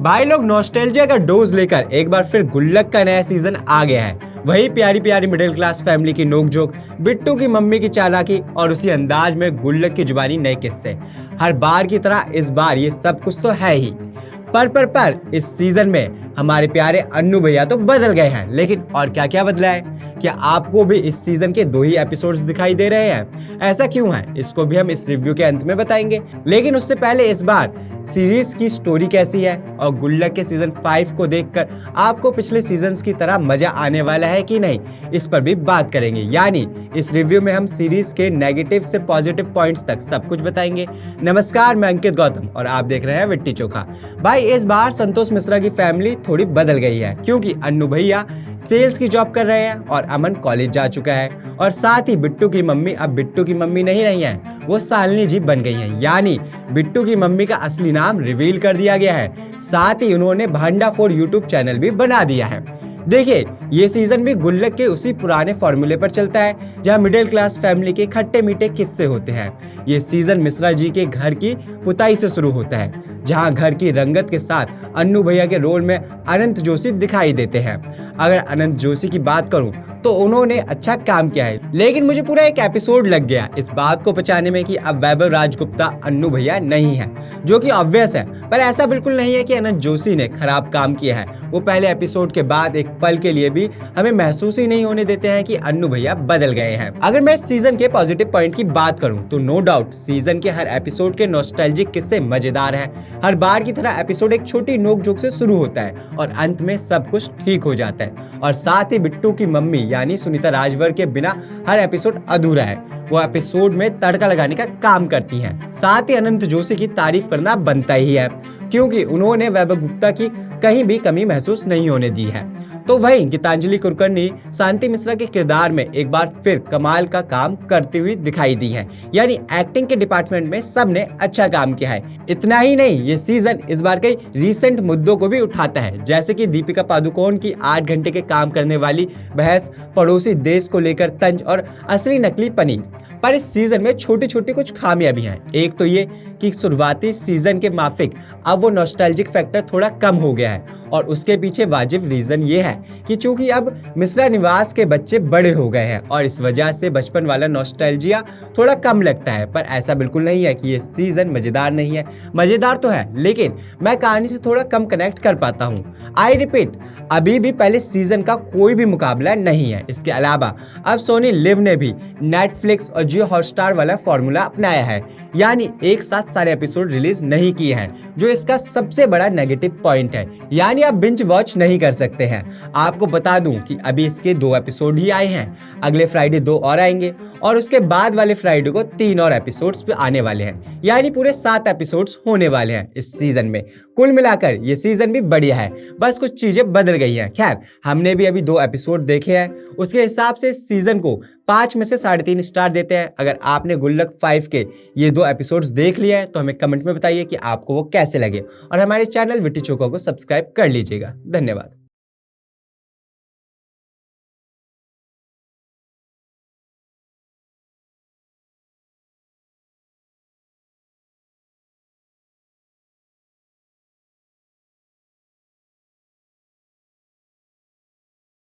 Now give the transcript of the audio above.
भाई लोग नॉस्टैल्जिया का डोज लेकर एक बार फिर गुल्लक का नया सीजन आ गया है। वही प्यारी प्यारी मिडिल क्लास फैमिली की नोकझोंक, बिट्टू की मम्मी की चालाकी और उसी अंदाज में गुल्लक की जुबानी नए किस्से। हर बार की तरह इस बार ये सब कुछ तो है ही। पर इस सीजन में हमारे प्यारे अन्नू भैया तो बदल गए हैं, लेकिन और क्या क्या बदला है? क्या आपको भी इस सीजन के 2 ही एपिसोड्स दिखाई दे रहे हैं? ऐसा क्यों है, इसको भी हम इस रिव्यू के अंत में बताएंगे। लेकिन उससे पहले इस बार सीरीज की स्टोरी कैसी है और गुल्लक के सीजन 5 को देखकर आपको पिछले सीजन्स की तरह मजा आने वाला है कि नहीं, इस पर भी बात करेंगे। यानी इस रिव्यू में हम सीरीज के नेगेटिव से पॉजिटिव पॉइंट्स तक सब कुछ बताएंगे। नमस्कार, मैं अंकित गौतम और आप देख रहे हैं विट्टी चोखा। भाई इस बार संतोष मिश्रा की फैमिली थोड़ी बदल गई है, क्योंकि अन्नू भैया सेल्स की जॉब कर रहे हैं और अमन कॉलेज जा चुका है। और साथ ही बिट्टू की मम्मी अब बिट्टू की मम्मी नहीं रही हैं, वो शालिनी जी बन गई हैं। यानी बिट्टू की मम्मी का असली नाम रिवील कर दिया गया है। साथ ही उन्होंने भांडा फोर यूट्यूब चैनल भी बना दिया है। देखिए, ये सीजन भी गुल्लक के उसी पुराने फॉर्मूले पर चलता है, जहां मिडिल क्लास फैमिली के खट्टे मीठे किस्से होते हैं। ये सीजन मिश्रा जी के घर की पुताई से शुरू होता है, जहां घर की रंगत के साथ अन्नू भैया के रोल में अनंत जोशी दिखाई देते हैं। अगर अनंत जोशी की बात करूं तो उन्होंने अच्छा काम किया है, लेकिन मुझे पूरा एक एपिसोड लग गया इस बात को पहचाने में कि अब वैभव राजगुप्ता अन्नू भैया नहीं है, जो कि ऑब्वियस है। पर ऐसा बिल्कुल नहीं है कि अनंत जोशी ने खराब काम किया है। वो पहले एपिसोड के बाद एक पल के लिए भी हमें महसूस ही नहीं होने देते हैं कि अन्नू भैया बदल गए हैं। अगर मैं इस सीजन के पॉजिटिव पॉइंट की बात करूं तो नो डाउट सीजन के हर एपिसोड के नॉस्टैल्जिक किस्से मजेदार हैं। हर बार की तरह एपिसोड एक छोटी नोकझोंक से शुरू होता है और अंत में सब कुछ ठीक हो जाता है। और साथ ही बिट्टू की मम्मी यानी सुनीता राजवर के बिना हर एपिसोड अधूरा है। वो एपिसोड में तड़का लगाने का काम करती हैं। साथ ही अनंत जोशी की तारीफ करना बनता ही है, क्योंकि उन्होंने वैभव गुप्ता की कहीं भी कमी महसूस नहीं होने दी है। तो वहीं गीतांजलि कुलकर्णी शांति मिश्रा के किरदार में एक बार फिर कमाल का काम करती हुई दिखाई दी है। यानी एक्टिंग के डिपार्टमेंट में सबने अच्छा काम किया है। इतना ही नहीं, ये सीजन इस बार कई रीसेंट मुद्दों को भी उठाता है, जैसे कि दीपिका पादुकोण की 8 घंटे के काम करने वाली बहस, पड़ोसी देश को लेकर तंज और असली नकली पनीर। पर इस सीजन में छोटी छोटी कुछ खामियां भी हैं। एक तो ये कि शुरुआती सीजन के माफिक अब वो नॉस्टैल्जिक फैक्टर थोड़ा कम हो गया है, और उसके पीछे वाजिब रीजन ये है कि चूंकि अब मिश्रा निवास के बच्चे बड़े हो गए हैं और इस वजह से बचपन वाला नॉस्टैल्जिया थोड़ा कम लगता है। पर ऐसा बिल्कुल नहीं है कि ये सीजन मजेदार नहीं है, मजेदार तो है, लेकिन मैं कहानी से थोड़ा कम कनेक्ट कर पाता हूँ। आई रिपीट, अभी भी पहले सीजन का कोई भी मुकाबला नहीं है। इसके अलावा अब सोनी लिव ने भी नेटफ्लिक्स और जियो हॉटस्टार वाला फॉर्मूला अपनाया है, यानी एक साथ सारे एपिसोड रिलीज नहीं किए हैं, जो इसका सबसे बड़ा नेगेटिव पॉइंट है। यानी आप बिंज वॉच नहीं कर सकते हैं। आपको बता दूं कि अभी इसके 2 एपिसोड ही आए हैं, अगले फ्राइडे 2 और आएंगे और उसके बाद वाले फ्राइडे को 3 और एपिसोड्स पे आने वाले हैं। यानी पूरे 7 एपिसोड्स होने वाले हैं इस सीजन में। कुल मिलाकर ये सीजन भी बढ़िया है, बस कुछ चीजें बदल गई हैं। खैर, हमने भी अभी 2 एपिसोड देखे हैं, उसके हिसाब से इस सीजन को 5 में से 3.5 स्टार देते हैं। अगर आपने गुल्लक 5 के ये 2 एपिसोड्स देख लिए हैं तो हमें कमेंट में बताइए कि आपको वो कैसे लगे, और हमारे चैनल विट्टी चोखा को सब्सक्राइब कर लीजिएगा। धन्यवाद।